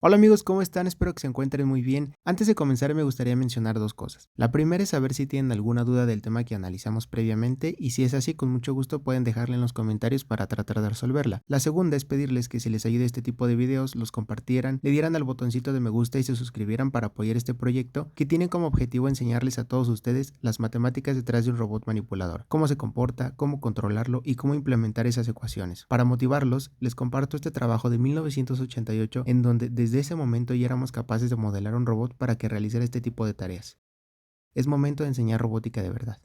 Hola amigos, ¿cómo están? Espero que se encuentren muy bien. Antes de comenzar me gustaría mencionar dos cosas. La primera es saber si tienen alguna duda del tema que analizamos previamente y si es así, con mucho gusto pueden dejarla en los comentarios para tratar de resolverla. La segunda es pedirles que si les ayuda este tipo de videos, los compartieran, le dieran al botoncito de me gusta y se suscribieran para apoyar este proyecto que tiene como objetivo enseñarles a todos ustedes las matemáticas detrás de un robot manipulador, cómo se comporta, cómo controlarlo y cómo implementar esas ecuaciones. Para motivarlos, les comparto este trabajo de 1988 en donde desde ese momento ya éramos capaces de modelar un robot para que realizara este tipo de tareas. Es momento de enseñar robótica de verdad.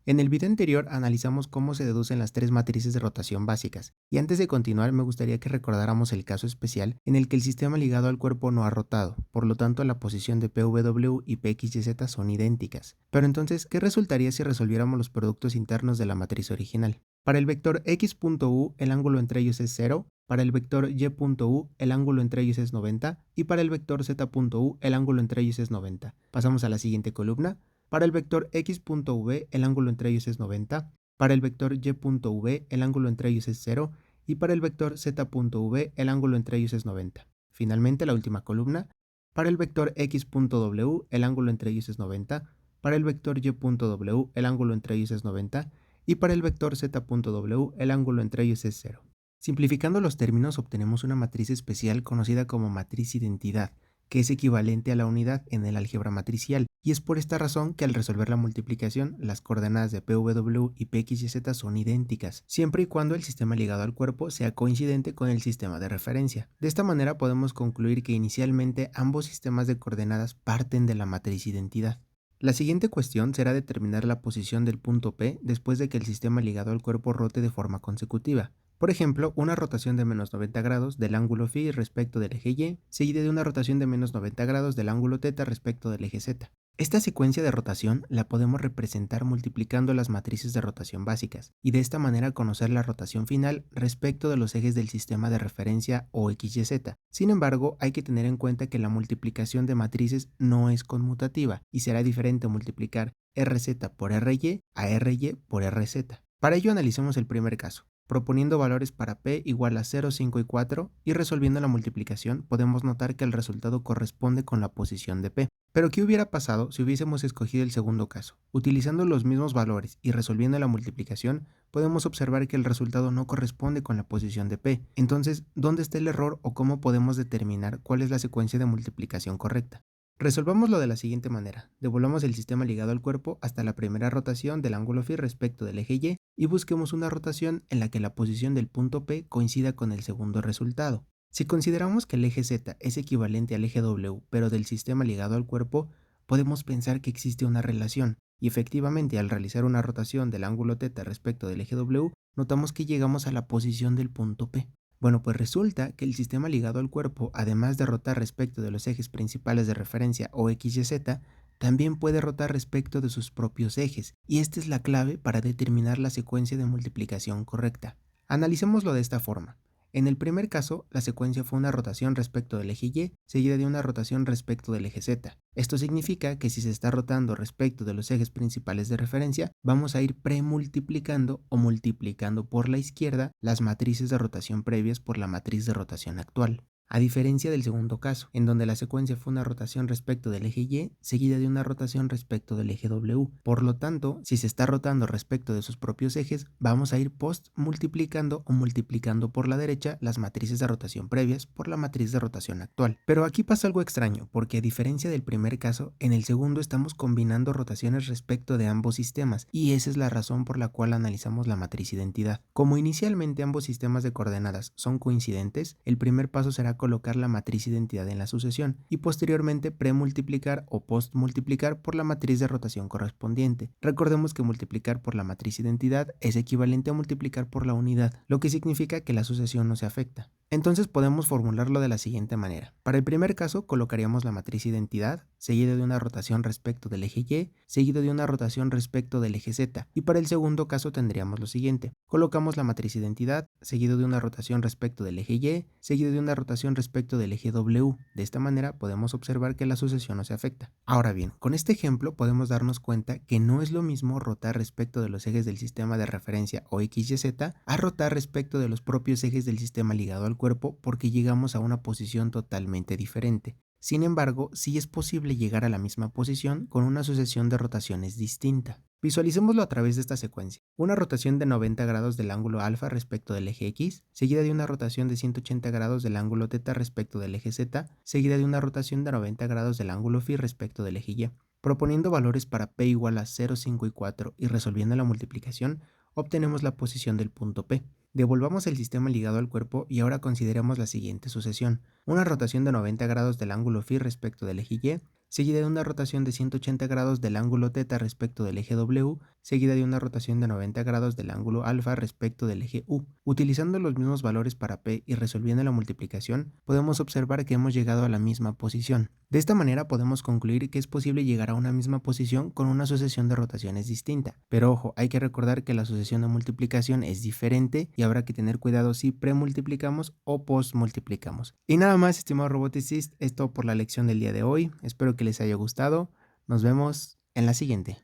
En el video anterior analizamos cómo se deducen las tres matrices de rotación básicas, y antes de continuar me gustaría que recordáramos el caso especial en el que el sistema ligado al cuerpo no ha rotado, por lo tanto la posición de PW y PXYZ son idénticas. Pero entonces, ¿qué resultaría si resolviéramos los productos internos de la matriz original? Para el vector x.u el ángulo entre ellos es 0, para el vector y.u el ángulo entre ellos es 90 y para el vector z.u el ángulo entre ellos es 90. Pasamos a la siguiente columna. Para el vector x.v el ángulo entre ellos es 90, para el vector y.v el ángulo entre ellos es 0 y para el vector z.v el ángulo entre ellos es 90. Finalmente, la última columna. Para el vector x.w el ángulo entre ellos es 90, para el vector y.w el ángulo entre ellos es 90 y para el vector z.w el ángulo entre ellos es 0. Simplificando los términos obtenemos una matriz especial conocida como matriz identidad, que es equivalente a la unidad en el álgebra matricial, y es por esta razón que al resolver la multiplicación, las coordenadas de PW y PXYZ son idénticas, siempre y cuando el sistema ligado al cuerpo sea coincidente con el sistema de referencia. De esta manera podemos concluir que inicialmente ambos sistemas de coordenadas parten de la matriz identidad. La siguiente cuestión será determinar la posición del punto P después de que el sistema ligado al cuerpo rote de forma consecutiva. Por ejemplo, una rotación de menos 90 grados del ángulo φ respecto del eje Y, seguida de una rotación de menos 90 grados del ángulo θ respecto del eje Z. Esta secuencia de rotación la podemos representar multiplicando las matrices de rotación básicas, y de esta manera conocer la rotación final respecto de los ejes del sistema de referencia o XYZ. Sin embargo, hay que tener en cuenta que la multiplicación de matrices no es conmutativa, y será diferente multiplicar RZ por RY a RY por RZ. Para ello analicemos el primer caso. Proponiendo valores para P igual a 0, 5 y 4 y resolviendo la multiplicación, podemos notar que el resultado corresponde con la posición de P. Pero ¿qué hubiera pasado si hubiésemos escogido el segundo caso? Utilizando los mismos valores y resolviendo la multiplicación, podemos observar que el resultado no corresponde con la posición de P. Entonces, ¿dónde está el error o cómo podemos determinar cuál es la secuencia de multiplicación correcta? Resolvámoslo de la siguiente manera. Devolvamos el sistema ligado al cuerpo hasta la primera rotación del ángulo φ respecto del eje Y y busquemos una rotación en la que la posición del punto P coincida con el segundo resultado. Si consideramos que el eje Z es equivalente al eje W, pero del sistema ligado al cuerpo, podemos pensar que existe una relación, y efectivamente al realizar una rotación del ángulo θ respecto del eje W, notamos que llegamos a la posición del punto P. Bueno, pues resulta que el sistema ligado al cuerpo, además de rotar respecto de los ejes principales de referencia o X y Z, también puede rotar respecto de sus propios ejes, y esta es la clave para determinar la secuencia de multiplicación correcta. Analicémoslo de esta forma. En el primer caso, la secuencia fue una rotación respecto del eje Y, seguida de una rotación respecto del eje Z. Esto significa que si se está rotando respecto de los ejes principales de referencia, vamos a ir premultiplicando o multiplicando por la izquierda las matrices de rotación previas por la matriz de rotación actual. A diferencia del segundo caso, en donde la secuencia fue una rotación respecto del eje Y, seguida de una rotación respecto del eje W. Por lo tanto, si se está rotando respecto de sus propios ejes, vamos a ir post multiplicando o multiplicando por la derecha las matrices de rotación previas por la matriz de rotación actual. Pero aquí pasa algo extraño, porque a diferencia del primer caso, en el segundo estamos combinando rotaciones respecto de ambos sistemas, y esa es la razón por la cual analizamos la matriz identidad. Como inicialmente ambos sistemas de coordenadas son coincidentes, el primer paso será colocar la matriz identidad en la sucesión y posteriormente premultiplicar o postmultiplicar por la matriz de rotación correspondiente. Recordemos que multiplicar por la matriz identidad es equivalente a multiplicar por la unidad, lo que significa que la sucesión no se afecta. Entonces podemos formularlo de la siguiente manera. Para el primer caso colocaríamos la matriz identidad, seguido de una rotación respecto del eje Y, seguido de una rotación respecto del eje Z, y para el segundo caso tendríamos lo siguiente. Colocamos la matriz identidad, seguido de una rotación respecto del eje Y, seguido de una rotación respecto del eje W. De esta manera podemos observar que la sucesión no se afecta. Ahora bien, con este ejemplo podemos darnos cuenta que no es lo mismo rotar respecto de los ejes del sistema de referencia o X y Z a rotar respecto de los propios ejes del sistema ligado al cuerpo porque llegamos a una posición totalmente diferente. Sin embargo, sí es posible llegar a la misma posición con una sucesión de rotaciones distinta. Visualicémoslo a través de esta secuencia. Una rotación de 90 grados del ángulo alfa respecto del eje X, seguida de una rotación de 180 grados del ángulo teta respecto del eje Z, seguida de una rotación de 90 grados del ángulo phi respecto del eje Y. Proponiendo valores para P igual a 0, 5 y 4 y resolviendo la multiplicación, obtenemos la posición del punto P. Devolvamos el sistema ligado al cuerpo y ahora consideremos la siguiente sucesión. Una rotación de 90 grados del ángulo phi respecto del eje Y, seguida de una rotación de 180 grados del ángulo teta respecto del eje W, seguida de una rotación de 90 grados del ángulo alfa respecto del eje U. Utilizando los mismos valores para P y resolviendo la multiplicación, podemos observar que hemos llegado a la misma posición. De esta manera podemos concluir que es posible llegar a una misma posición con una sucesión de rotaciones distinta. Pero ojo, hay que recordar que la sucesión de multiplicación es diferente y habrá que tener cuidado si premultiplicamos o postmultiplicamos. Y nada más, estimados roboticistas, es todo por la lección del día de hoy. Espero que les haya gustado. Nos vemos en la siguiente.